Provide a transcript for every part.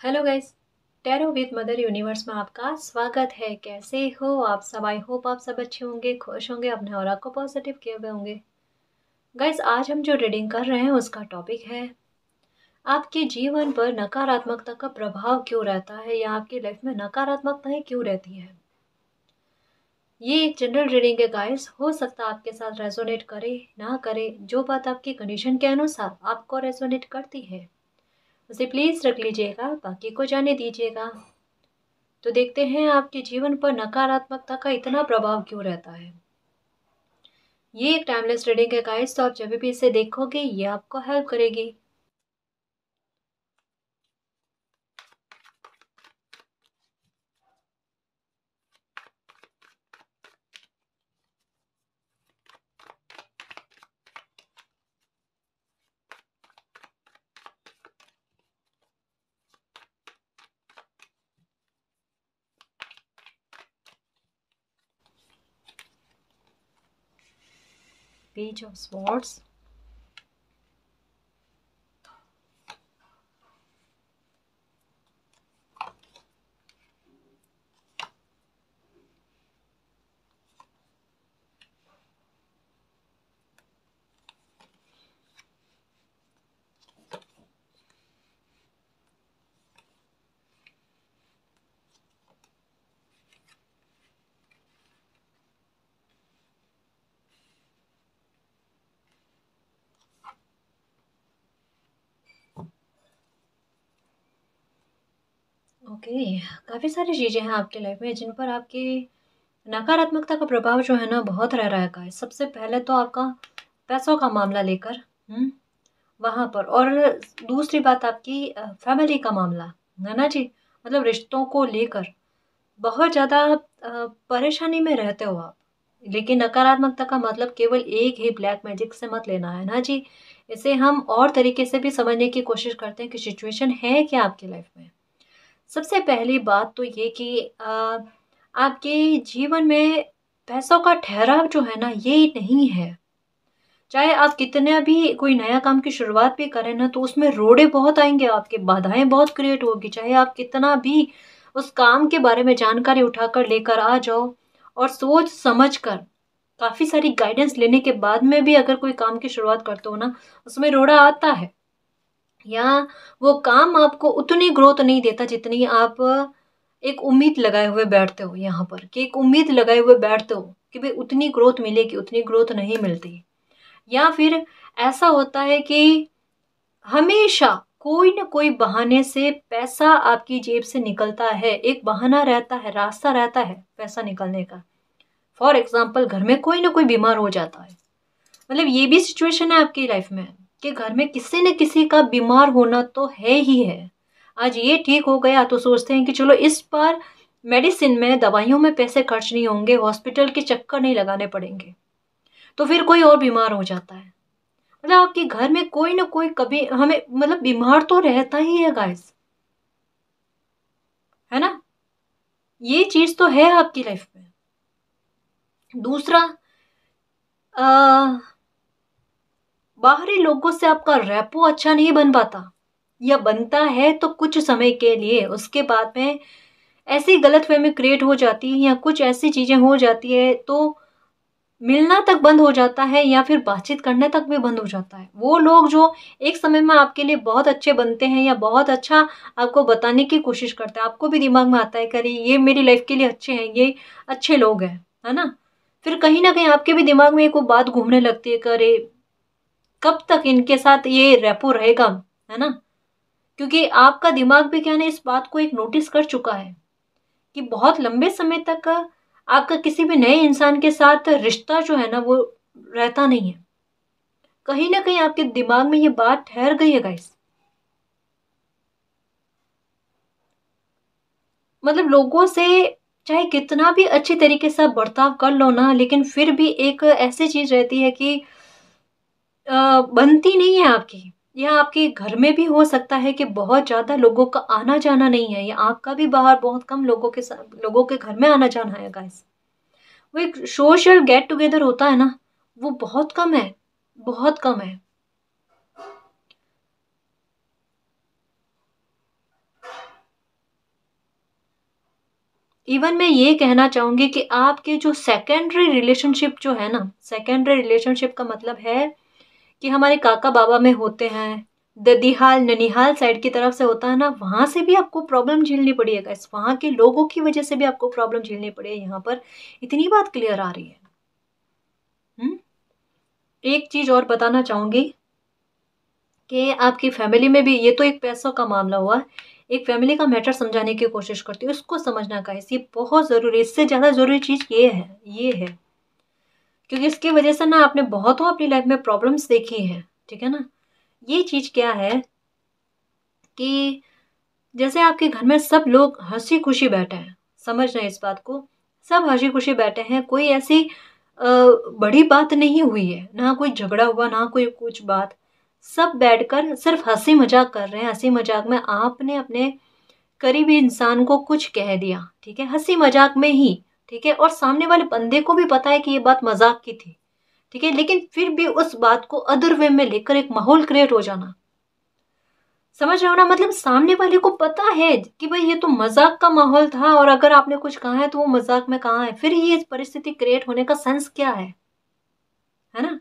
Hello guys. Tarot with mother universe में आपका स्वागत है। कैसे हो आप सब? आई होप आप सब अच्छे होंगे, खुश होंगे, अपने ऑरा को पॉजिटिव किए हुए होंगे। गाइस, आज हम जो रीडिंग कर रहे हैं उसका टॉपिक है आपके जीवन पर नकारात्मकता का प्रभाव क्यों रहता है या आपकी लाइफ में नकारात्मकताएं क्यों रहती है। ये एक जनरल रीडिंग है गाइस, हो सकता है आपके साथ रेजोनेट करे ना करे। जो बात आपकी कंडीशन के अनुसार आपको रेजोनेट करती है उसे प्लीज रख लीजिएगा, बाकी को जाने दीजिएगा। तो देखते हैं आपके जीवन पर नकारात्मकता का इतना प्रभाव क्यों रहता है। ये एक टाइमलेस रीडिंग है गाइस, तो आप जब भी इसे देखोगे ये आपको हेल्प करेगी। Page of swords, okay. काफी सारी चीजें हैं आपकी लाइफ में जिन पर आपकी नकारात्मकता का प्रभाव जो है ना बहुत रह रहा है गाइस। सबसे पहले तो आपका पैसों का मामला लेकर वहां पर, और दूसरी बात आपकी फैमिली का मामला है ना जी। मतलब रिश्तों को लेकर बहुत ज़्यादा परेशानी में रहते हो आप। लेकिन नकारात्मकता का मतलब केवल एक ही ब्लैक मैजिक से मत लेना है ना जी। इसे हम और तरीके से भी समझने की कोशिश करते हैं कि सिचुएशन है क्या आपकी लाइफ में। सबसे पहली बात तो ये कि आपके जीवन में पैसों का ठहराव जो है ना ये नहीं है। चाहे आप कितना भी कोई नया काम की शुरुआत भी करें ना तो उसमें रोड़े बहुत आएंगे, आपके बाधाएं बहुत क्रिएट होगी। चाहे आप कितना भी उस काम के बारे में जानकारी उठाकर लेकर आ जाओ और सोच समझ कर काफी सारी गाइडेंस लेने के बाद में भी अगर कोई काम की शुरुआत करते हो ना उसमें रोड़ा आता है, या वो काम आपको उतनी ग्रोथ नहीं देता जितनी आप एक उम्मीद लगाए हुए बैठते हो। यहाँ पर कि एक उम्मीद लगाए हुए बैठते हो कि भाई उतनी ग्रोथ मिलेगी, उतनी ग्रोथ नहीं मिलती। या फिर ऐसा होता है कि हमेशा कोई न कोई बहाने से पैसा आपकी जेब से निकलता है। एक बहाना रहता है, रास्ता रहता है पैसा निकलने का। फॉर एग्जाम्पल, घर में कोई ना कोई बीमार हो जाता है। मतलब ये भी सिचुएशन है आपकी लाइफ में कि घर में किसी न किसी का बीमार होना तो है ही है। आज ये ठीक हो गया तो सोचते हैं कि चलो इस बार मेडिसिन में, दवाइयों में पैसे खर्च नहीं होंगे, हॉस्पिटल के चक्कर नहीं लगाने पड़ेंगे। तो फिर कोई और बीमार हो जाता है। मतलब आपके घर में कोई ना कोई कभी हमें मतलब बीमार तो रहता ही है गाइस, है ना। ये चीज तो है आपकी लाइफ में। दूसरा, बाहरी लोगों से आपका रेपो अच्छा नहीं बन पाता, या बनता है तो कुछ समय के लिए, उसके बाद में ऐसी गलतफहमी क्रिएट हो जाती है या कुछ ऐसी चीजें हो जाती है तो मिलना तक बंद हो जाता है या फिर बातचीत करने तक भी बंद हो जाता है। वो लोग जो एक समय में आपके लिए बहुत अच्छे बनते हैं या बहुत अच्छा आपको बताने की कोशिश करते हैं, आपको भी दिमाग में आता है कि अरे ये मेरी लाइफ के लिए अच्छे हैं, ये अच्छे लोग हैं, है ना। फिर कहीं ना कहीं आपके भी दिमाग में एक वो बात घूमने लगती है कि अरे कब तक इनके साथ ये रेपो रहेगा, है ना। क्योंकि आपका दिमाग भी क्या है ना इस बात को एक नोटिस कर चुका है कि बहुत लंबे समय तक आपका किसी भी नए इंसान के साथ रिश्ता जो है ना वो रहता नहीं है। कहीं ना कहीं आपके दिमाग में ये बात ठहर गई है गाइस। मतलब लोगों से चाहे कितना भी अच्छी तरीके से आप बर्ताव कर लो ना, लेकिन फिर भी एक ऐसी चीज रहती है कि बनती नहीं है आपकी। या आपके घर में भी हो सकता है कि बहुत ज्यादा लोगों का आना जाना नहीं है, या आपका भी बाहर बहुत कम लोगों के साथ, लोगों के घर में आना जाना है गाइस। वो एक सोशल गेट टुगेदर होता है ना, वो बहुत कम है, बहुत कम है। इवन मैं ये कहना चाहूँगी कि आपके जो सेकेंडरी रिलेशनशिप जो है ना, सेकेंडरी रिलेशनशिप का मतलब है कि हमारे काका बाबा में होते हैं, ददीहाल ननिहाल साइड की तरफ से होता है ना, वहाँ से भी आपको प्रॉब्लम झेलनी पड़ी है गाइस, वहाँ के लोगों की वजह से भी आपको प्रॉब्लम झेलनी पड़ी है। यहाँ पर इतनी बात क्लियर आ रही है। एक चीज़ और बताना चाहूँगी कि आपकी फैमिली में भी, ये तो एक पैसों का मामला हुआ, एक फैमिली का मैटर समझाने की कोशिश करती हूँ, इसको समझना गाइस, ये बहुत ज़रूरी है। इससे ज़्यादा ज़रूरी चीज़ ये है क्योंकि इसकी वजह से ना आपने बहुतों अपनी लाइफ में प्रॉब्लम्स देखी हैं, ठीक है ना। ये चीज़ क्या है कि जैसे आपके घर में सब लोग हंसी खुशी बैठे हैं, समझ रहे हैं इस बात को, सब हंसी खुशी बैठे हैं, कोई ऐसी बड़ी बात नहीं हुई है, ना कोई झगड़ा हुआ, ना कोई कुछ बात, सब बैठकर सिर्फ हंसी मजाक कर रहे हैं। हंसी मजाक में आपने अपने करीबी इंसान को कुछ कह दिया, ठीक है, हंसी मजाक में ही, ठीक है, और सामने वाले बंदे को भी पता है कि ये बात मजाक की थी, ठीक है, लेकिन फिर भी उस बात को अदर वे में लेकर एक माहौल क्रिएट हो जाना, समझ रहे हो ना। मतलब सामने वाले को पता है कि भाई ये तो मजाक का माहौल था, और अगर आपने कुछ कहा है तो वो मजाक में कहा है, फिर ये परिस्थिति क्रिएट होने का सेंस क्या है ना।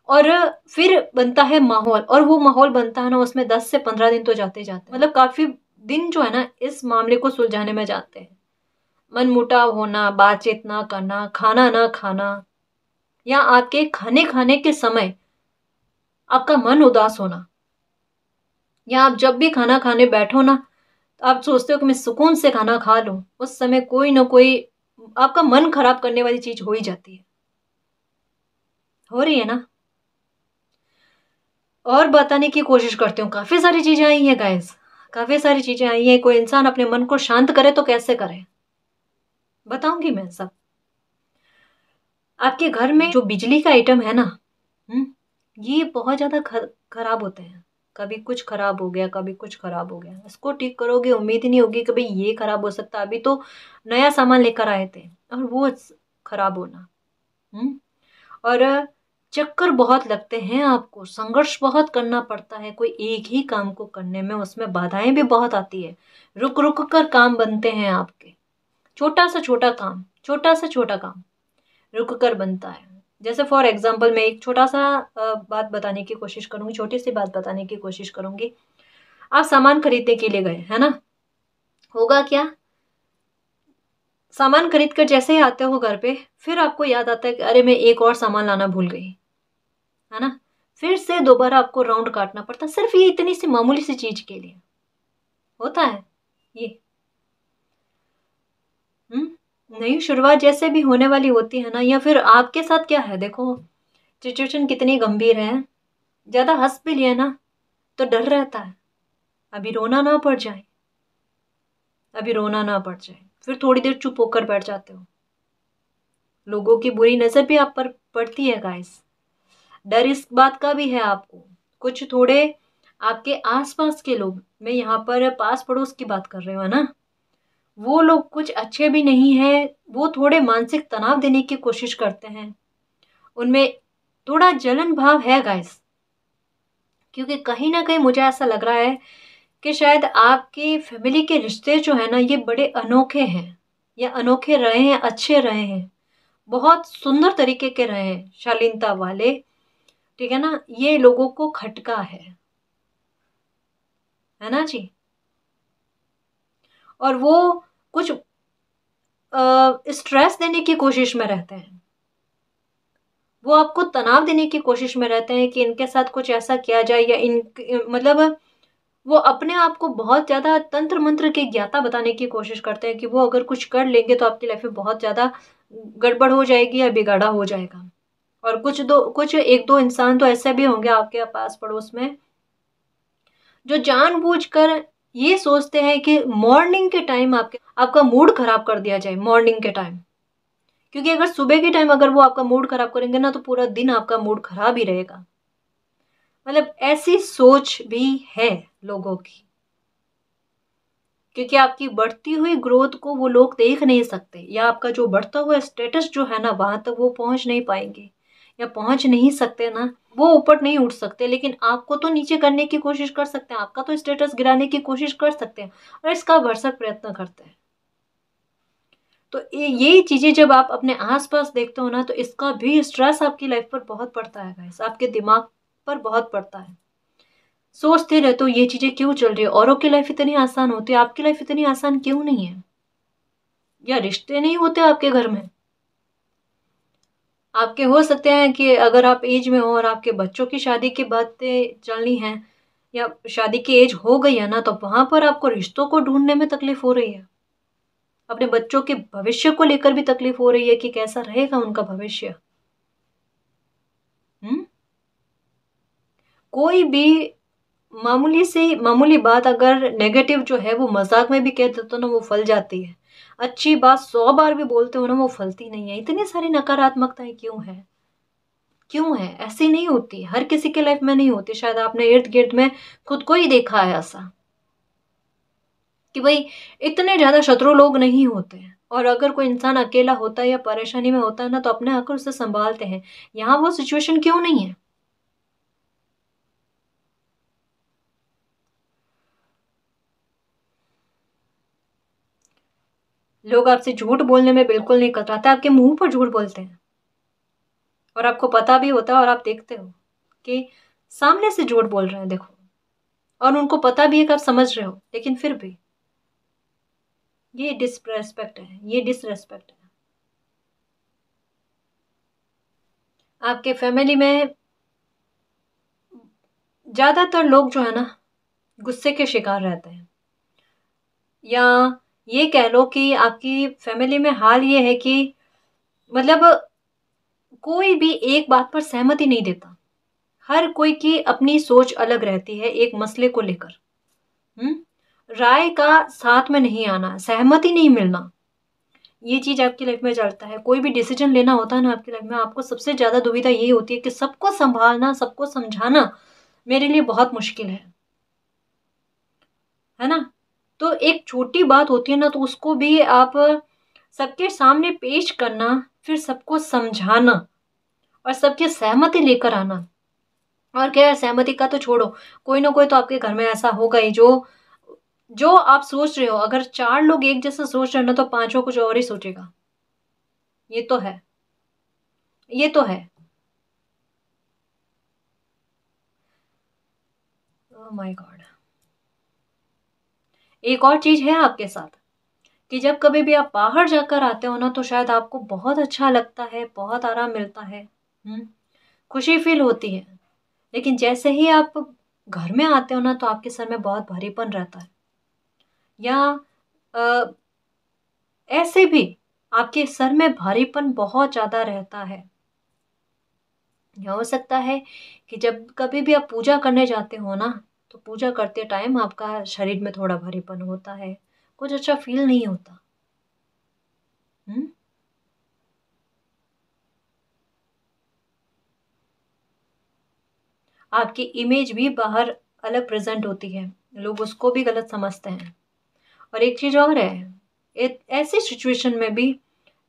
और फिर बनता है माहौल, और वो माहौल बनता है ना, उसमें 10 से 15 दिन तो जाते जाते हैं, मतलब काफी दिन जो है ना इस मामले को सुलझाने में जाते हैं। मनमुटाव होना, बातचीत ना करना, खाना ना खाना, या आपके खाने खाने के समय आपका मन उदास होना, या आप जब भी खाना खाने बैठो ना, तो आप सोचते हो कि मैं सुकून से खाना खा लूं, उस समय कोई ना कोई आपका मन खराब करने वाली चीज हो ही जाती है, हो रही है ना। और बताने की कोशिश करती हूँ, काफी सारी चीजें आई हैं गाइस, काफी सारी चीजें आई हैं। कोई इंसान अपने मन को शांत करे तो कैसे करे, बताऊंगी मैं सब। आपके घर में जो बिजली का आइटम है ना, ये बहुत ज्यादा खराब होते हैं। कभी कुछ खराब हो गया, कभी कुछ खराब हो गया, इसको ठीक करोगे, उम्मीद ही नहीं होगी कि भाई ये खराब हो सकता है। अभी तो नया सामान लेकर आए थे और वो खराब होना। और चक्कर बहुत लगते हैं, आपको संघर्ष बहुत करना पड़ता है कोई एक ही काम को करने में, उसमें बाधाएं भी बहुत आती है, रुक रुक कर काम बनते हैं आपके, छोटा सा छोटा काम, छोटा सा छोटा काम रुक कर बनता है। जैसे फॉर एग्जाम्पल मैं एक छोटा सा बात बताने की कोशिश करूंगी, छोटी सी बात बताने की कोशिश करूंगी। आप सामान खरीदने के लिए गए, है ना, होगा क्या, सामान खरीद कर जैसे ही आते हो घर पे, फिर आपको याद आता है कि अरे मैं एक और सामान लाना भूल गई, है ना, फिर से दोबारा आपको राउंड काटना पड़ता, सिर्फ ये इतनी सी मामूली सी चीज के लिए होता है ये। नई शुरुआत जैसे भी होने वाली होती है ना, या फिर आपके साथ क्या है, देखो सिचुएशन कितनी गंभीर है, ज्यादा हंस भी लिया ना तो डर रहता है, अभी रोना ना पड़ जाए, अभी रोना ना पड़ जाए, फिर थोड़ी देर चुप होकर बैठ जाते हो, लोगों की बुरी नजर भी आप पर पड़ती है गाइस, डर इस बात का भी है आपको, कुछ थोड़े आपके आसपास के लोग, मैं यहाँ पर पास पड़ोस की बात कर रही हूँ ना, वो लोग कुछ अच्छे भी नहीं है, वो थोड़े मानसिक तनाव देने की कोशिश करते हैं, उनमें थोड़ा जलन भाव है गाइस, क्योंकि कहीं ना कहीं मुझे ऐसा लग रहा है कि शायद आपकी फैमिली के रिश्ते जो है ना ये बड़े अनोखे हैं, या अनोखे रहे हैं, अच्छे रहे हैं, बहुत सुंदर तरीके के रहे हैं, शालीनता वाले, ठीक है ना, ये लोगों को खटका है ना जी। और वो कुछ स्ट्रेस देने की कोशिश में रहते हैं, वो आपको तनाव देने की कोशिश में रहते हैं कि इनके साथ कुछ ऐसा किया जाए, या इन मतलब वो अपने आप को बहुत ज्यादा तंत्र मंत्र के ज्ञाता बताने की कोशिश करते हैं कि वो अगर कुछ कर लेंगे तो आपकी लाइफ में बहुत ज्यादा गड़बड़ हो जाएगी या बिगाड़ा हो जाएगा। और कुछ एक दो इंसान तो ऐसे भी होंगे आपके पास पड़ोस में जो जानबूझकर ये सोचते हैं कि मॉर्निंग के टाइम आपका मूड खराब कर दिया जाए, मॉर्निंग के टाइम, क्योंकि अगर सुबह के टाइम अगर वो आपका मूड खराब करेंगे ना तो पूरा दिन आपका मूड खराब ही रहेगा। मतलब ऐसी सोच भी है लोगों की, क्योंकि आपकी बढ़ती हुई ग्रोथ को वो लोग देख नहीं सकते, या आपका जो बढ़ता हुआ स्टेटस जो है ना वहां तक वो पहुंच नहीं पाएंगे, या पहुंच नहीं सकते ना, वो ऊपर नहीं उठ सकते, लेकिन आपको तो नीचे करने की कोशिश कर सकते हैं, आपका तो स्टेटस गिराने की कोशिश कर सकते हैं, और इसका भरसक प्रयत्न करते हैं। तो ये चीज़ें जब आप अपने आस-पास देखते हो ना, तो इसका भी स्ट्रेस आपकी लाइफ पर बहुत पड़ता है गाइस, आपके दिमाग पर बहुत पड़ता है। सोचते रहते हो ये चीज़ें क्यों चल रही है? औरों की लाइफ इतनी आसान होती है, आपकी लाइफ इतनी आसान क्यों नहीं है? या रिश्ते नहीं होते आपके घर में? आपके हो सकते हैं कि अगर आप एज में हो और आपके बच्चों की शादी की बातें चलनी है या शादी की एज हो गई है ना, तो वहाँ पर आपको रिश्तों को ढूँढने में तकलीफ हो रही है। अपने बच्चों के भविष्य को लेकर भी तकलीफ हो रही है कि कैसा रहेगा उनका भविष्य। हुँ? कोई भी मामूली से मामूली बात अगर नेगेटिव जो है वो मज़ाक में भी कह देते हो ना, वो फल जाती है। अच्छी बात 100 बार भी बोलते हो ना, वो फलती नहीं है। इतनी सारी नकारात्मकताएँ क्यों है? क्यों है? ऐसी नहीं होती, हर किसी के लाइफ में नहीं होती। शायद आपने इर्द-गिर्द में खुद को ही देखा है ऐसा, कि भई इतने ज़्यादा शत्रु लोग नहीं होते हैं और अगर कोई इंसान अकेला होता है या परेशानी में होता है ना, तो अपने आकर उसे सँभालते हैं। यहाँ वो सिचुएशन क्यों नहीं है? लोग आपसे झूठ बोलने में बिल्कुल नहीं कतराते, आपके मुँह पर झूठ बोलते हैं और आपको पता भी होता है और आप देखते हो कि सामने से झूठ बोल रहे हैं देखो, और उनको पता भी है कि आप समझ रहे हो, लेकिन फिर भी ये डिसरिस्पेक्ट है, ये डिसरिस्पेक्ट है। आपके फैमिली में ज़्यादातर लोग जो है ना, गुस्से के शिकार रहते हैं, या ये कह लो कि आपकी फैमिली में हाल ये है कि मतलब कोई भी एक बात पर सहमति नहीं देता। हर कोई की अपनी सोच अलग रहती है एक मसले को लेकर। हुँ? राय का साथ में नहीं आना, सहमति नहीं मिलना, ये चीज़ आपकी लाइफ में चलता है। कोई भी डिसीज़न लेना होता है ना आपकी लाइफ में, आपको सबसे ज़्यादा दुविधा यही होती है कि सबको सँभालना, सबको समझाना मेरे लिए बहुत मुश्किल है ना? तो एक छोटी बात होती है ना, तो उसको भी आप सबके सामने पेश करना, फिर सबको समझाना और सबकी सहमति लेकर आना। और क्या है, सहमति का तो छोड़ो, कोई ना कोई तो आपके घर में ऐसा होगा ही जो जो आप सोच रहे हो, अगर 4 लोग एक जैसा सोच रहे हो ना, तो पाँचों कुछ और ही सोचेगा। ये तो है, ये तो है। Oh my God! एक और चीज़ है आपके साथ कि जब कभी भी आप बाहर जाकर आते हो ना, तो शायद आपको बहुत अच्छा लगता है, बहुत आराम मिलता है। हुँ? खुशी फ़ील होती है। लेकिन जैसे ही आप घर में आते हो ना, तो आपके सर में बहुत भारीपन रहता है, या अ, ऐसे भी आपके सर में भारीपन बहुत ज़्यादा रहता है। या हो सकता है कि जब कभी भी आप पूजा करने जाते हो ना, तो पूजा करते टाइम आपका शरीर में थोड़ा भारीपन होता है, कुछ अच्छा फ़ील नहीं होता। हुँ? आपकी इमेज भी बाहर अलग प्रेज़ेंट होती है, लोग उसको भी गलत समझते हैं। और एक चीज़ और है, ऐसी सिचुएशन में भी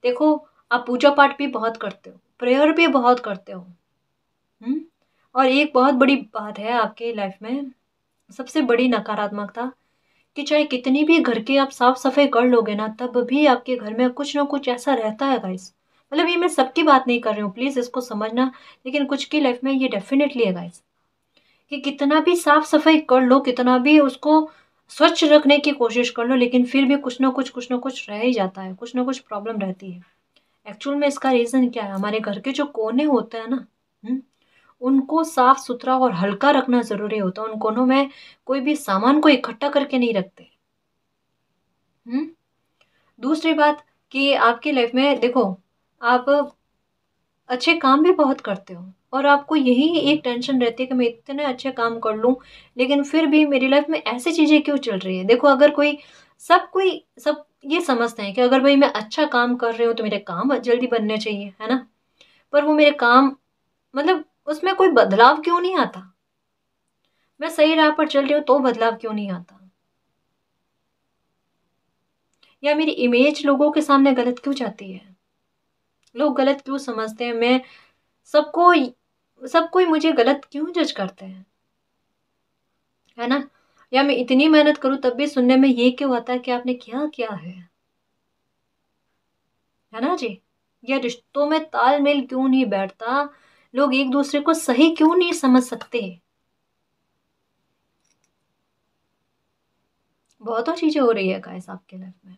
देखो, आप पूजा-पाठ भी बहुत करते हो, प्रेयर भी बहुत करते हो, हुँ? और एक बहुत बड़ी बात है आपके लाइफ़ में, सबसे बड़ी नकारात्मकता, कि चाहे कितनी भी घर की आप साफ-सफाई कर लोगे ना, तब भी आपके घर में कुछ ना कुछ ऐसा रहता है गाइस। मतलब ये मैं सबकी बात नहीं कर रही हूँ, प्लीज़ इसको समझना, लेकिन कुछ की लाइफ़ में ये डेफ़िनेटली है गाइस, कि कितना भी साफ-सफाई कर लो, कितना भी उसको स्वच्छ रखने की कोशिश कर लो, लेकिन फिर भी कुछ ना कुछ रह ही जाता है, कुछ ना कुछ प्रॉब्लम रहती है। एक्चुअल में इसका रीज़न क्या है? हमारे घर के जो कोने होते हैं ना, हुँ? उनको साफ-सुथरा और हल्का रखना ज़रूरी होता है। उन कोनों में कोई भी सामान को इकट्ठा करके नहीं रखते। हुँ? दूसरी बात कि आपकी लाइफ़ में देखो, आप अच्छे काम भी बहुत करते हो और आपको यही एक टेंशन रहती है कि मैं इतने अच्छे काम कर लूँ, लेकिन फिर भी मेरी लाइफ़ में ऐसी चीज़ें क्यों चल रही हैं? देखो, अगर कोई सब ये समझते हैं कि अगर भई मैं अच्छा काम कर रही हूँ, तो मेरे काम जल्दी बनने चाहिए, है ना? पर वो मेरे काम, मतलब उसमें कोई बदलाव क्यों नहीं आता? मैं सही राह पर चल रही हूँ, तो बदलाव क्यों नहीं आता? या मेरी इमेज लोगों के सामने गलत क्यों जाती है? लोग गलत क्यों समझते हैं? सबको सब कोई मुझे गलत क्यों जज करते हैं? है ना? या मैं इतनी मेहनत करूँ तब भी सुनने में ये क्यों आता है कि आपने क्या किया है? है ना जी। या रिश्तों में तालमेल क्यों नहीं बैठता, लोग एक दूसरे को सही क्यों नहीं समझ सकते। बहुत और चीजें हो रही है गाइस आपके लाइफ में।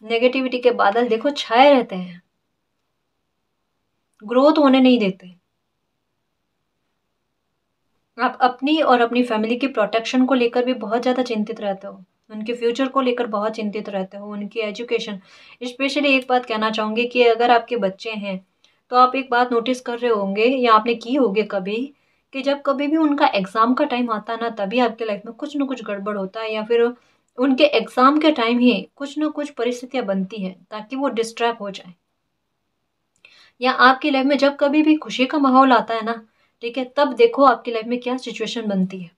नेगेटिविटी के बादल देखो छाए रहते हैं, ग्रोथ होने नहीं देते। आप अपनी और अपनी फैमिली की प्रोटेक्शन को लेकर भी बहुत ज़्यादा चिंतित रहते हो, उनके फ्यूचर को लेकर बहुत चिंतित रहते हो, उनकी एजुकेशन। स्पेशली एक बात कहना चाहूँगी कि अगर आपके बच्चे हैं तो आप एक बात नोटिस कर रहे होंगे या आपने की होगी कभी, कि जब कभी भी उनका एग्ज़ाम का टाइम आता है ना, तभी आपके लाइफ में कुछ ना कुछ गड़बड़ होता है, या फिर उनके एग्ज़ाम के टाइम ही कुछ ना कुछ परिस्थितियाँ बनती हैं ताकि वो डिस्ट्रैक्ट हो जाए। या आपकी लाइफ में जब कभी भी खुशी का माहौल आता है ना, ठीक है, तब देखो आपकी लाइफ में क्या सिचुएशन बनती है।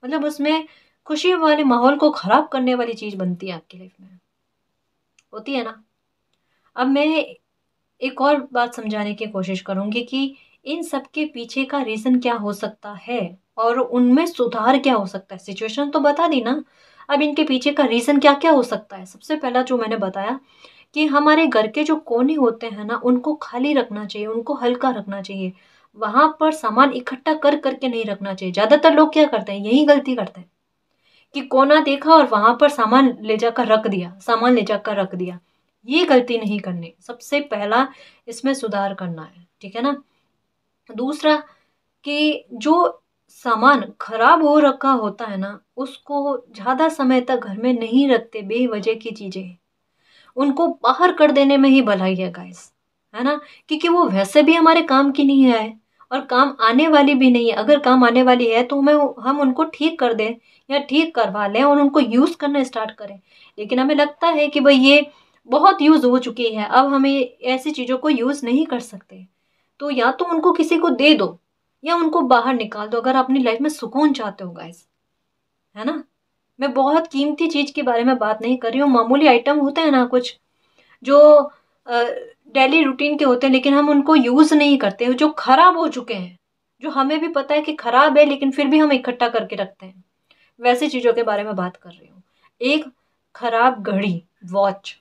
मतलब उसमें खुशी वाले माहौल को खराब करने वाली चीज बनती है आपकी लाइफ में, होती है ना। अब मैं एक और बात समझाने की कोशिश करूंगी कि इन सब के पीछे का रीजन क्या हो सकता है और उनमें सुधार क्या हो सकता है। सिचुएशन तो बता दी ना, अब इनके पीछे का रीजन क्या क्या हो सकता है। सबसे पहला जो मैंने बताया कि हमारे घर के जो कोने होते हैं ना, उनको खाली रखना चाहिए, उनको हल्का रखना चाहिए। वहां पर सामान इकट्ठा कर करके नहीं रखना चाहिए। ज्यादातर लोग क्या करते हैं, यही गलती करते हैं कि कोना देखा और वहां पर सामान ले जाकर रख दिया, सामान ले जाकर रख दिया। ये गलती नहीं करनी, सबसे पहला इसमें सुधार करना है, ठीक है ना। दूसरा कि जो सामान खराब हो रखा होता है ना, उसको ज्यादा समय तक घर में नहीं रखते, बेवजह की चीजें उनको बाहर कर देने में ही भलाई है गाइस, है ना। क्योंकि वो वैसे भी हमारे काम की नहीं है और काम आने वाली भी नहीं है। अगर काम आने वाली है तो हम उनको ठीक कर दें या ठीक करवा लें और उनको यूज करना स्टार्ट करें। लेकिन हमें लगता है कि भाई ये बहुत यूज हो चुकी है, अब हमें ऐसी चीजों को यूज नहीं कर सकते। तो या तो उनको किसी को दे दो या उनको बाहर निकाल दो, अगर अपनी लाइफ में सुकून चाहते हो गाइस, है ना। मैं बहुत कीमती चीज के बारे में बात नहीं कर रही हूँ। मामूली आइटम होते हैं ना कुछ, जो डेली रूटीन के होते हैं लेकिन हम उनको यूज नहीं करते, जो खराब हो चुके हैं, जो हमें भी पता है कि खराब है लेकिन फिर भी हम इकट्ठा करके रखते हैं, वैसी चीजों के बारे में बात कर रही हूँ। एक खराब घड़ी, वॉच,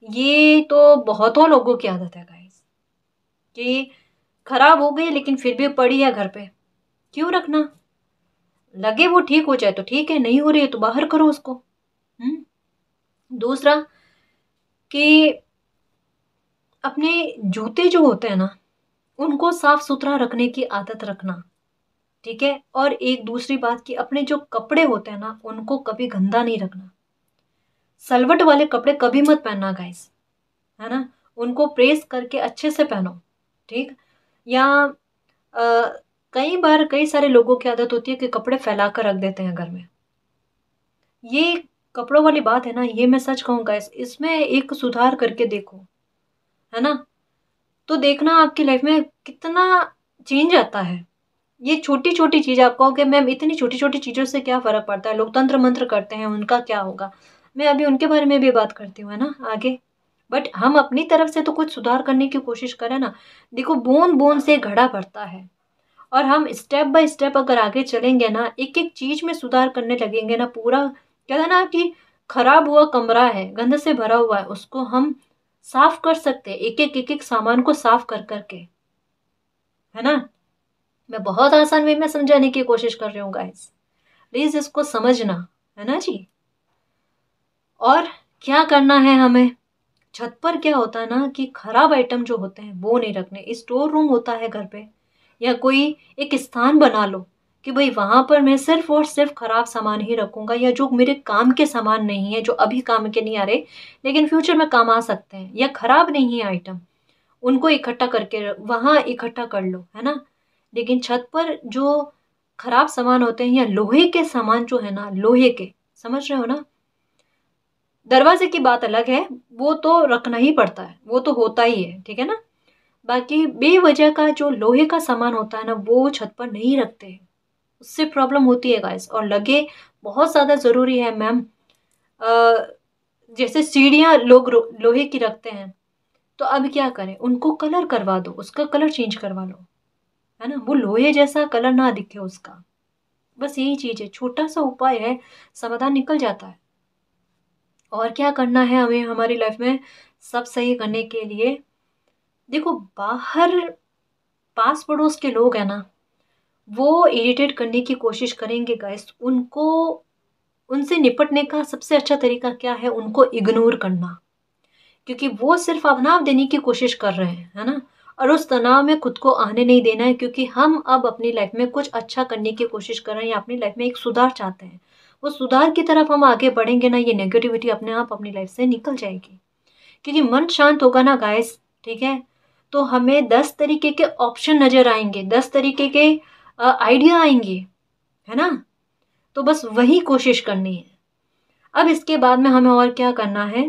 ये तो बहुतों लोगों की आदत है गाइस कि खराब हो गई लेकिन फिर भी पड़ी है घर पे। क्यों रखना, लगे वो ठीक हो जाए तो ठीक है, नहीं हो रही है तो बाहर करो उसको। दूसरा कि अपने जूते जो होते हैं ना, उनको साफ सुथरा रखने की आदत रखना, ठीक है। और एक दूसरी बात कि अपने जो कपड़े होते हैं ना, उनको कभी गंदा नहीं रखना। सलवट वाले कपड़े कभी मत पहनना गाइस, है ना। उनको प्रेस करके अच्छे से पहनो, ठीक। या कई बार कई सारे लोगों की आदत होती है कि कपड़े फैला कर रख देते हैं घर में। ये कपड़ों वाली बात है ना, ये मैं सच कहूँ गाइस, इसमें एक सुधार करके देखो, है ना। तो देखना आपकी लाइफ में कितना चेंज आता है। ये छोटी छोटी चीज, आप कहोगे मैम इतनी छोटी छोटी चीजों से क्या फर्क पड़ता है, लोग तंत्र मंत्र करते हैं उनका क्या होगा। मैं अभी उनके बारे में भी बात करती हूँ, है ना, आगे। बट हम अपनी तरफ से तो कुछ सुधार करने की कोशिश करें ना। देखो बूंद बूंद से घड़ा भरता है, और हम स्टेप बाय स्टेप अगर आगे चलेंगे ना, एक एक चीज में सुधार करने लगेंगे ना, पूरा कहते हैं ना कि खराब हुआ कमरा है, गंद से भरा हुआ है, उसको हम साफ कर सकते हैं, एक एक सामान को साफ कर करके, है ना। मैं बहुत आसान वे में समझाने की कोशिश कर रही हूँ गाइस, प्लीज इसको समझना, है ना जी। और क्या करना है हमें, छत पर क्या होता है ना कि खराब आइटम जो होते हैं वो नहीं रखने। स्टोर रूम होता है घर पे, या कोई एक स्थान बना लो कि भाई वहां पर मैं सिर्फ और सिर्फ खराब सामान ही रखूंगा, या जो मेरे काम के सामान नहीं है, जो अभी काम के नहीं आ रहे लेकिन फ्यूचर में काम आ सकते हैं, या खराब नहीं है आइटम, उनको इकट्ठा करके वहां इकट्ठा कर लो, है ना। लेकिन छत पर जो खराब सामान होते हैं या लोहे के सामान जो है ना, लोहे के, समझ रहे हो ना, दरवाजे की बात अलग है, वो तो रखना ही पड़ता है, वो तो होता ही है, ठीक है ना। बाकी बेवजह का जो लोहे का सामान होता है ना, वो छत पर नहीं रखते हैं, उससे प्रॉब्लम होती है गाइस। और लगे बहुत ज्यादा जरूरी है मैम, जैसे सीढ़ियां लोग लोहे की रखते हैं, तो अब क्या करें, उनको कलर करवा दो, उसका कलर चेंज करवा लो, है ना, वो लोहे जैसा कलर ना दिखे उसका। बस यही चीज़ है, छोटा सा उपाय है, समाधान निकल जाता है। और क्या करना है हमें हमारी लाइफ में सब सही करने के लिए? देखो, बाहर पास पड़ोस के लोग हैं ना, वो इरिटेट करने की कोशिश करेंगे गाइस। उनको उनसे निपटने का सबसे अच्छा तरीका क्या है? उनको इग्नोर करना, क्योंकि वो सिर्फ तनाव देने की कोशिश कर रहे हैं, है ना? और उस तनाव में खुद को आने नहीं देना है, क्योंकि हम अब अपनी लाइफ में कुछ अच्छा करने की कोशिश कर रहे हैं या अपनी लाइफ में एक सुधार चाहते हैं। वो सुधार की तरफ हम आगे बढ़ेंगे ना, ये नेगेटिविटी अपने आप अपनी लाइफ से निकल जाएगी। क्योंकि मन शांत होगा ना गाइस, ठीक है, तो हमें 10 तरीके के ऑप्शन नज़र आएँगे, 10 तरीके के आइडिया आएँगे, है ना? तो बस वही कोशिश करनी है। अब इसके बाद में हमें और क्या करना है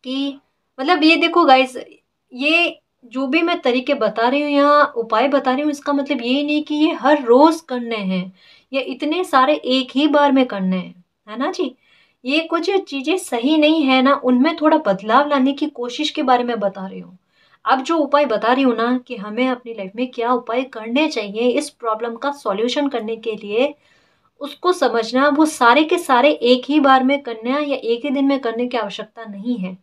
कि मतलब ये देखो गाइस, ये जो भी मैं तरीके बता रही हूँ या उपाय बता रही हूँ, इसका मतलब ये नहीं कि ये हर रोज़ करने हैं या इतने सारे एक ही बार में करने हैं, है ना जी? ये कुछ चीज़ें सही नहीं है ना, उनमें थोड़ा बदलाव लाने की कोशिश के बारे में बता रही हूँ। अब जो उपाय बता रही हूँ ना कि हमें अपनी लाइफ में क्या उपाय करने चाहिए इस प्रॉब्लम का सॉल्यूशन करने के लिए, उसको समझना, वो सारे के सारे एक ही बार में करना या एक ही दिन में करने की आवश्यकता नहीं है।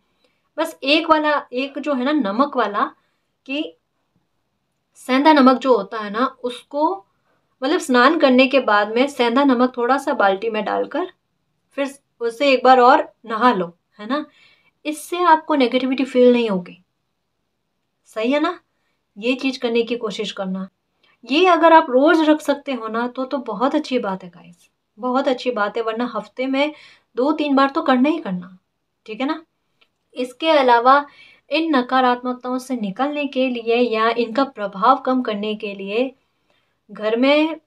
बस एक जो है ना नमक वाला, कि सेंधा नमक जो होता है ना उसको, मतलब स्नान करने के बाद में सेंधा नमक थोड़ा सा बाल्टी में डालकर फिर उसे एक बार और नहा लो, है ना? इससे आपको नेगेटिविटी फील नहीं होगी। सही है ना? ये चीज करने की कोशिश करना। ये अगर आप रोज रख सकते हो ना तो बहुत अच्छी बात है गाइस, बहुत अच्छी बात है। वरना हफ्ते में 2-3 बार तो करना ही करना, ठीक है ना? इसके अलावा इन नकारात्मकताओं से निकलने के लिए या इनका प्रभाव कम करने के लिए घर में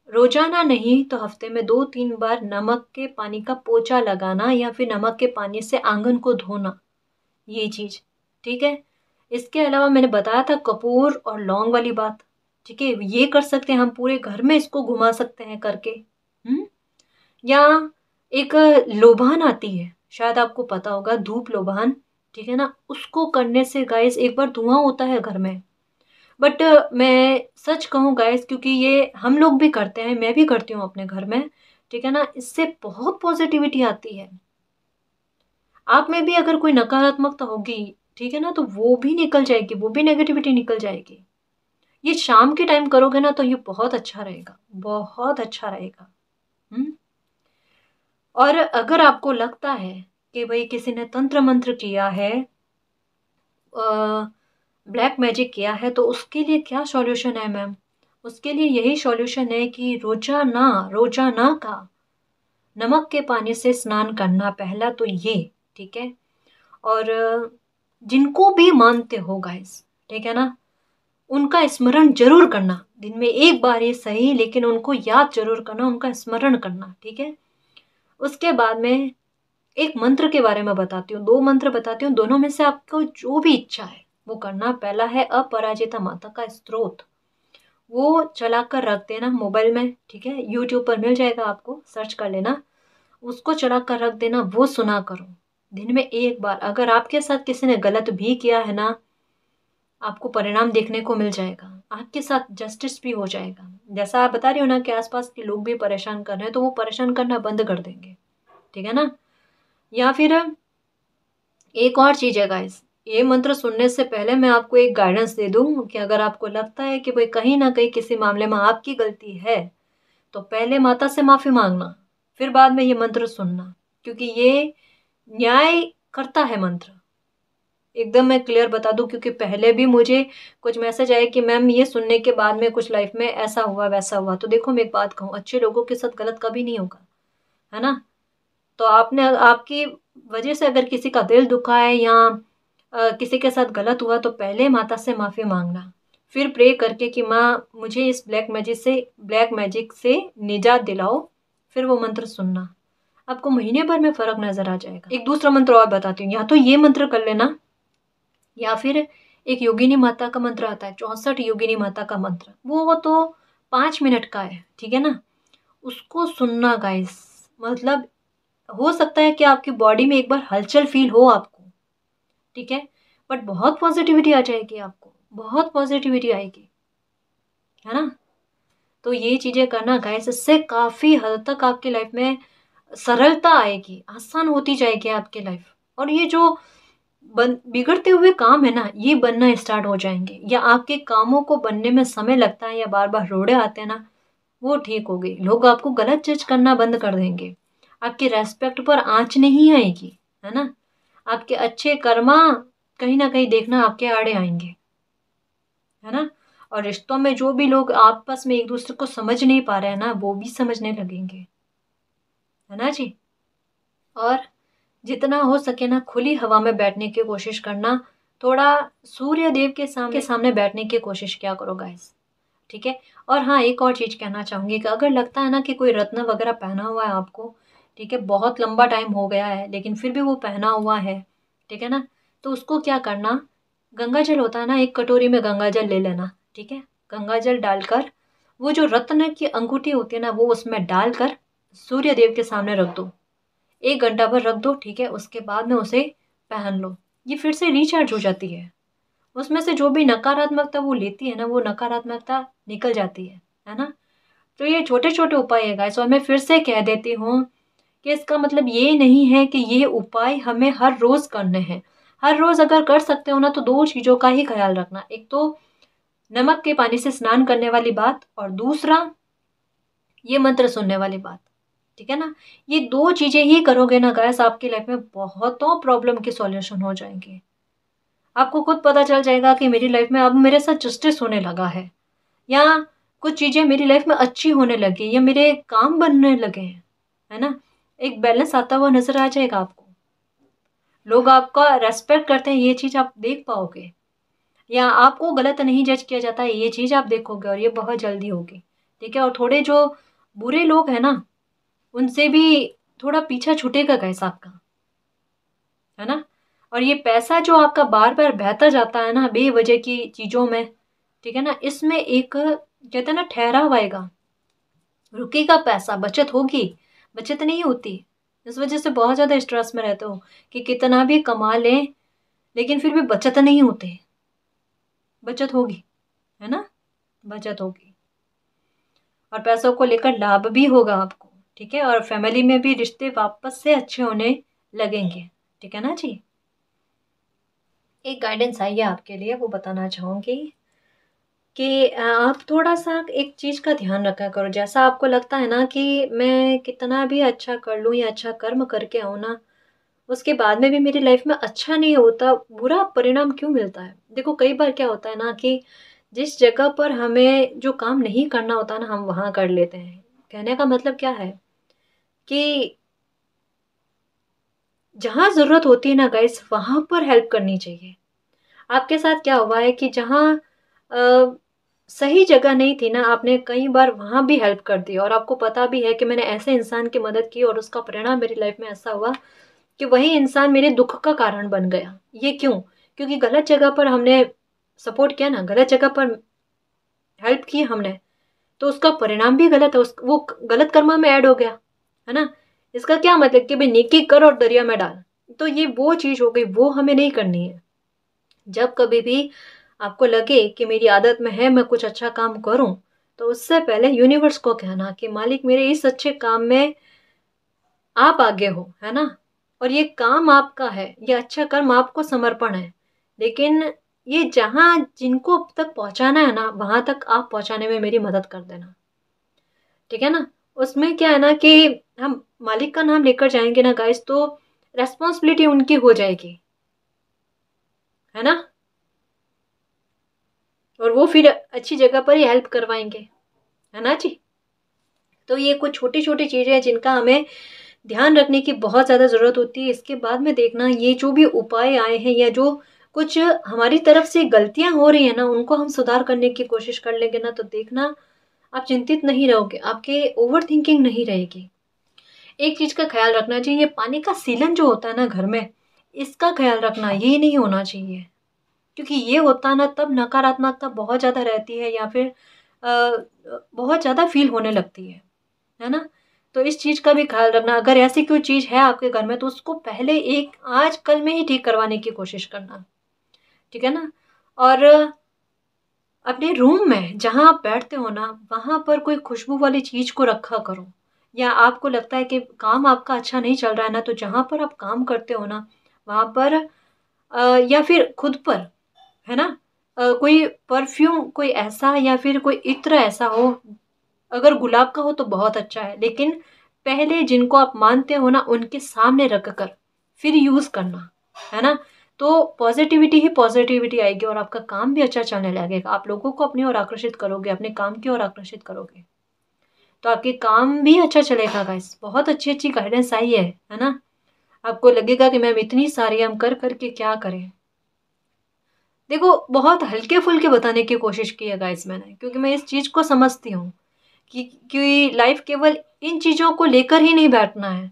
रोजाना नहीं तो हफ्ते में 2-3 बार नमक के पानी का पोछा लगाना या फिर नमक के पानी से आंगन को धोना, ये चीज, ठीक है? इसके अलावा मैंने बताया था कपूर और लौंग वाली बात, ठीक है, ये कर सकते हैं हम, पूरे घर में इसको घुमा सकते हैं करके। या एक लोबान आती है, शायद आपको पता होगा, धूप लोबान, ठीक है ना? उसको करने से गाइस एक बार धुआं होता है घर में, बट मैं सच कहूँ गाइस, क्योंकि ये हम लोग भी करते हैं, मैं भी करती हूँ अपने घर में, ठीक है ना? इससे बहुत पॉजिटिविटी आती है। आप में भी अगर कोई नकारात्मकता होगी, ठीक है ना, तो वो भी निकल जाएगी, वो भी नेगेटिविटी निकल जाएगी। ये शाम के टाइम करोगे ना तो ये बहुत अच्छा रहेगा, बहुत अच्छा रहेगा। हम्म। और अगर आपको लगता है कि भाई किसी ने तंत्र मंत्र किया है, ब्लैक मैजिक किया है, तो उसके लिए क्या सॉल्यूशन है मैम? उसके लिए यही सॉल्यूशन है कि रोजाना रोजाना का नमक के पानी से स्नान करना, पहला तो ये, ठीक है? और जिनको भी मानते हो गाइस, ठीक है ना, उनका स्मरण जरूर करना, दिन में एक बार ये सही, लेकिन उनको याद जरूर करना, उनका स्मरण करना, ठीक है? उसके बाद में एक मंत्र के बारे में बताती हूँ, 2 मंत्र बताती हूँ, दोनों में से आपको जो भी इच्छा है वो करना। पहला है अपराजिता माता का स्तोत्र, वो चला कर रख देना मोबाइल में, ठीक है? यूट्यूब पर मिल जाएगा, आपको सर्च कर लेना, उसको चला कर रख देना, वो सुना करो दिन में एक बार। अगर आपके साथ किसी ने गलत भी किया है ना, आपको परिणाम देखने को मिल जाएगा, आपके साथ जस्टिस भी हो जाएगा। जैसा आप बता रही हो ना कि आसपास के लोग भी परेशान कर रहे हैं, तो वो परेशान करना बंद कर देंगे, ठीक है ना? या फिर एक और चीज है गाइस, ये मंत्र सुनने से पहले मैं आपको एक गाइडेंस दे दूं कि अगर आपको लगता है कि भाई कहीं ना कहीं किसी मामले में आपकी गलती है, तो पहले माता से माफी मांगना, फिर बाद में ये मंत्र सुनना, क्योंकि ये न्याय करता है मंत्र। एकदम मैं क्लियर बता दूं, क्योंकि पहले भी मुझे कुछ मैसेज आए कि मैम ये सुनने के बाद में कुछ लाइफ में ऐसा हुआ वैसा हुआ। तो देखो, मैं एक बात कहूँ, अच्छे लोगों के साथ गलत कभी नहीं होगा, है ना? तो आपने, आपकी वजह से अगर किसी का दिल दुखा है या किसी के साथ गलत हुआ, तो पहले माता से माफ़ी मांगना, फिर प्रे करके कि माँ मुझे इस ब्लैक मैजिक से निजात दिलाओ, फिर वो मंत्र सुनना। आपको महीने भर में फ़र्क नज़र आ जाएगा। एक दूसरा मंत्र और बताती हूँ, या तो ये मंत्र कर लेना, या फिर एक योगिनी माता का मंत्र आता है, 64 योगिनी माता का मंत्र, वो तो 5 मिनट का है, ठीक है ना? उसको सुनना गाइस, मतलब हो सकता है कि आपकी बॉडी में एक बार हलचल फील हो आपको, ठीक है, बट बहुत पॉजिटिविटी आ जाएगी, आपको बहुत पॉजिटिविटी आएगी, है ना? तो ये चीज़ें करना गाइस, इससे काफ़ी हद तक आपकी लाइफ में सरलता आएगी, आसान होती जाएगी आपकी लाइफ। और ये जो बिगड़ते हुए काम है ना, ये बनना स्टार्ट हो जाएंगे, या आपके कामों को बनने में समय लगता है या बार बार रोड़े आते हैं ना, वो ठीक हो गई। लोग आपको गलत जज करना बंद कर देंगे, आपकी रेस्पेक्ट पर आंच नहीं आएगी, है ना। आपके अच्छे कर्मा कहीं ना कहीं देखना आपके आड़े आएंगे, है ना। और रिश्तों में जो भी लोग आपस में एक दूसरे को समझ नहीं पा रहे हैं ना, वो भी समझने लगेंगे, है ना जी। और जितना हो सके ना खुली हवा में बैठने की कोशिश करना, थोड़ा सूर्य देव के सामने बैठने की कोशिश क्या करो गाइस, ठीक है। और हाँ, एक और चीज़ कहना चाहूँगी कि अगर लगता है ना कि कोई रत्न वगैरह पहना हुआ है आपको, ठीक है, बहुत लंबा टाइम हो गया है लेकिन फिर भी वो पहना हुआ है, ठीक है ना, तो उसको क्या करना, गंगा जल होता है ना, एक कटोरी में गंगा जल ले लेना, ठीक है। गंगा जल डालकर वो जो रत्न की अंगूठी होती है ना, वो उसमें डालकर सूर्य देव के सामने रख दो, 1 घंटा भर रख दो, ठीक है। उसके बाद में उसे पहन लो, ये फिर से रिचार्ज हो जाती है। उसमें से जो भी नकारात्मकता वो लेती है ना, वो नकारात्मकता निकल जाती है ना। तो ये छोटे छोटे उपाय है गाइस, और मैं फिर से कह देती हूँ कि इसका मतलब ये नहीं है कि ये उपाय हमें हर रोज करने हैं। हर रोज अगर कर सकते हो ना, तो 2 चीजों का ही ख्याल रखना, एक तो नमक के पानी से स्नान करने वाली बात, और दूसरा ये मंत्र सुनने वाली बात, ठीक है ना। ये 2 चीजें ही करोगे ना गाइस, आपकी लाइफ में बहुतों प्रॉब्लम के सॉल्यूशन हो जाएंगे। आपको खुद पता चल जाएगा कि मेरी लाइफ में अब मेरे साथ जस्टिस होने लगा है, या कुछ चीजें मेरी लाइफ में अच्छी होने लगी, या मेरे काम बनने लगे हैं, है ना। एक बैलेंस आता हुआ नजर आ जाएगा आपको, लोग आपका रेस्पेक्ट करते हैं, ये चीज आप देख पाओगे, या आपको गलत नहीं जज किया जाता है, ये चीज आप देखोगे, और ये बहुत जल्दी होगी, ठीक है। और थोड़े जो बुरे लोग हैं ना, उनसे भी थोड़ा पीछा छूटेगा कैसा आपका, है ना। और ये पैसा जो आपका बार बार बहता जाता है ना बेवजह की चीजों में, ठीक है ना, इसमें एक कहते हैं ना ठहराव आएगा, रुकेगा पैसा, बचत होगी, बचत नहीं होती। इस वजह से बहुत ज्यादा स्ट्रेस में रहते हो कि कितना भी कमा लें लेकिन फिर भी बचत नहीं होते। बचत होगी, है ना, बचत होगी, और पैसों को लेकर लाभ भी होगा आपको, ठीक है। और फैमिली में भी रिश्ते वापस से अच्छे होने लगेंगे, ठीक है ना जी। एक गाइडेंस आई है आपके लिए, वो बताना चाहूंगी कि आप थोड़ा सा एक चीज का ध्यान रखा करो। जैसा आपको लगता है ना कि मैं कितना भी अच्छा कर लूं या अच्छा कर्म करके आऊं ना, उसके बाद में भी मेरी लाइफ में अच्छा नहीं होता, बुरा परिणाम क्यों मिलता है। देखो कई बार क्या होता है ना कि जिस जगह पर हमें जो काम नहीं करना होता ना, हम वहां कर लेते हैं। कहने का मतलब क्या है कि जहां जरूरत होती है ना गाइस, वहां पर हेल्प करनी चाहिए। आपके साथ क्या हुआ है कि जहां सही जगह नहीं थी ना, आपने कई बार वहां भी हेल्प कर दी, और आपको पता भी है कि मैंने ऐसे इंसान की मदद की और उसका परिणाम मेरी लाइफ में ऐसा हुआ कि वही इंसान मेरे दुख का कारण बन गया। ये क्यों? क्योंकि गलत जगह पर हमने सपोर्ट किया ना, गलत जगह पर हेल्प की हमने, तो उसका परिणाम भी गलत है, वो गलत कर्म में ऐड हो गया, है ना। इसका क्या मतलब कि भाई नेकी कर और दरिया में डाल, तो ये वो चीज हो गई, वो हमें नहीं करनी है। जब कभी भी आपको लगे कि मेरी आदत में है मैं कुछ अच्छा काम करूं, तो उससे पहले यूनिवर्स को कहना कि मालिक मेरे इस अच्छे काम में आप आगे हो, है ना, और ये काम आपका है, ये अच्छा कर्म आपको समर्पण है, लेकिन ये जहां जिनको अब तक पहुंचाना है ना, वहां तक आप पहुंचाने में मेरी मदद कर देना, ठीक है ना। उसमें क्या है ना कि हम मालिक का नाम लेकर जाएंगे ना गाइस, तो रेस्पॉन्सिबिलिटी उनकी हो जाएगी, है ना, और वो फिर अच्छी जगह पर ही हेल्प करवाएंगे, है ना जी। तो ये कुछ छोटी छोटी चीजें हैं जिनका हमें ध्यान रखने की बहुत ज्यादा जरूरत होती है। इसके बाद में देखना ये जो भी उपाय आए हैं या जो कुछ हमारी तरफ से गलतियां हो रही है ना, उनको हम सुधार करने की कोशिश कर लेंगे ना, तो देखना आप चिंतित नहीं रहोगे, आपके ओवर थिंकिंग नहीं रहेगी। एक चीज का ख्याल रखना चाहिए, पानी का सीलन जो होता है ना घर में, इसका ख्याल रखना, ये नहीं होना चाहिए। क्योंकि ये होता है ना, तब नकारात्मकता बहुत ज्यादा रहती है, या फिर बहुत ज्यादा फील होने लगती है ना। तो इस चीज का भी ख्याल रखना, अगर ऐसी कोई चीज है आपके घर में तो उसको पहले एक आज कल में ही ठीक करवाने की कोशिश करना, ठीक है ना। और अपने रूम में जहाँ आप बैठते हो ना, वहाँ पर कोई खुशबू वाली चीज़ को रखा करो। या आपको लगता है कि काम आपका अच्छा नहीं चल रहा है ना, तो जहाँ पर आप काम करते हो ना, वहाँ पर या फिर खुद पर, है ना, कोई परफ्यूम कोई ऐसा या फिर कोई इत्र ऐसा हो, अगर गुलाब का हो तो बहुत अच्छा है, लेकिन पहले जिनको आप मानते हो ना उनके सामने रख कर फिर यूज़ करना, है ना? तो पॉजिटिविटी ही पॉजिटिविटी आएगी और आपका काम भी अच्छा चलने लगेगा। आप लोगों को अपनी ओर आकर्षित करोगे, अपने काम की ओर आकर्षित करोगे, तो आपके काम भी अच्छा चलेगा गाइस। बहुत अच्छी-अच्छी गाइडेंस आई है ना? आपको लगेगा कि मैम इतनी सारी हम कर कर के क्या करें? देखो, बहुत हल्के-फुल्के बताने की कोशिश की है गाइस मैंने, क्योंकि मैं इस चीज़ को समझती हूँ कि लाइफ केवल इन चीज़ों को लेकर ही नहीं बैठना है।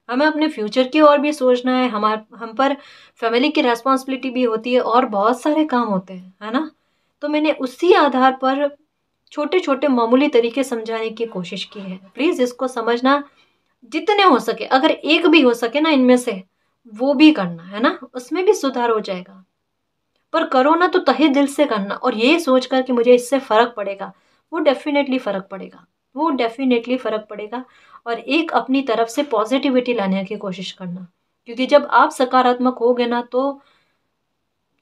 हमें अपने फ्यूचर की ओर भी सोचना है, हम पर फैमिली की रिस्पॉन्सिबिलिटी भी होती है और बहुत सारे काम होते हैं, है ना? तो मैंने उसी आधार पर छोटे-छोटे मामूली तरीके समझाने की कोशिश की है। प्लीज़ इसको समझना, जितने हो सके, अगर एक भी हो सके ना इनमें से, वो भी करना, है ना? उसमें भी सुधार हो जाएगा। पर करो ना तो तहे दिल से करना, और ये सोच कर कि मुझे इससे फ़र्क पड़ेगा, वो डेफ़िनेटली फ़र्क पड़ेगा। वो डेफ़िनेटली फ़र्क पड़ेगा, और एक अपनी तरफ से पॉज़िटिविटी लाने की कोशिश करना। क्योंकि जब आप सकारात्मक होगे ना, तो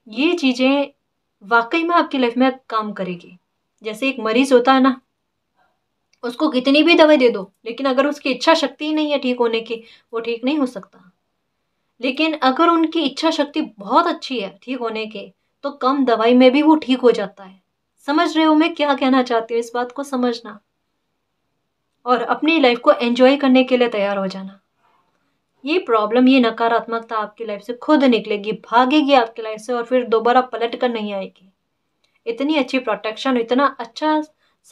ये चीज़ें वाक़ई में आपकी लाइफ़ में काम करेगी। जैसे एक मरीज़ होता है ना, उसको कितनी भी दवाई दे दो, लेकिन अगर उसकी इच्छा शक्ति ही नहीं है ठीक होने की, वो ठीक नहीं हो सकता। लेकिन अगर उनकी इच्छा शक्ति बहुत अच्छी है ठीक होने की, तो कम दवाई में भी वो ठीक हो जाता है। समझ रहे हो मैं क्या कहना चाहती हूँ? इस बात को समझना और अपनी लाइफ को एन्जॉय करने के लिए तैयार हो जाना। ये प्रॉब्लम, ये नकारात्मकता आपकी लाइफ से खुद निकलेगी, भागेगी आपकी लाइफ से और फिर दोबारा पलट कर नहीं आएगी। इतनी अच्छी प्रोटेक्शन, इतना अच्छा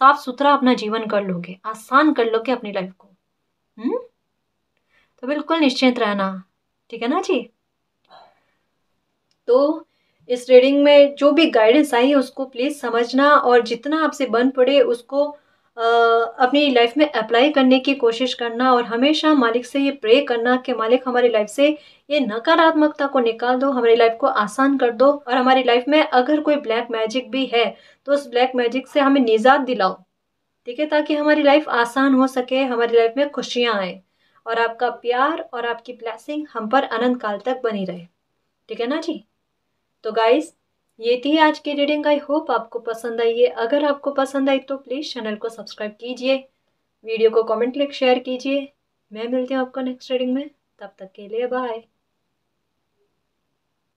साफ-सुथरा अपना जीवन कर लोगे, आसान कर लोगे अपनी लाइफ को। हुँ? तो बिल्कुल निश्चिंत रहना, ठीक है ना जी? तो इस रीडिंग में जो भी गाइडेंस आई है उसको प्लीज़ समझना, और जितना आपसे बन पड़े उसको अपनी लाइफ में अप्लाई करने की कोशिश करना, और हमेशा मालिक से ये प्रे करना कि मालिक हमारी लाइफ से ये नकारात्मकता को निकाल दो, हमारी लाइफ को आसान कर दो, और हमारी लाइफ में अगर कोई ब्लैक मैजिक भी है तो उस ब्लैक मैजिक से हमें निजात दिलाओ, ठीक है? ताकि हमारी लाइफ आसान हो सके, हमारी लाइफ में खुशियाँ आए, और आपका प्यार और आपकी ब्लेसिंग हम पर अनंत काल तक बनी रहे, ठीक है ना जी? तो गाइस, ये थी आज की रीडिंग। आई होप आपको पसंद आई है। अगर आपको पसंद आई तो प्लीज़ चैनल को सब्सक्राइब कीजिए, वीडियो को कमेंट लाइक शेयर कीजिए। मैं मिलती हूँ आपको नेक्स्ट रीडिंग में, तब तक के लिए बाय।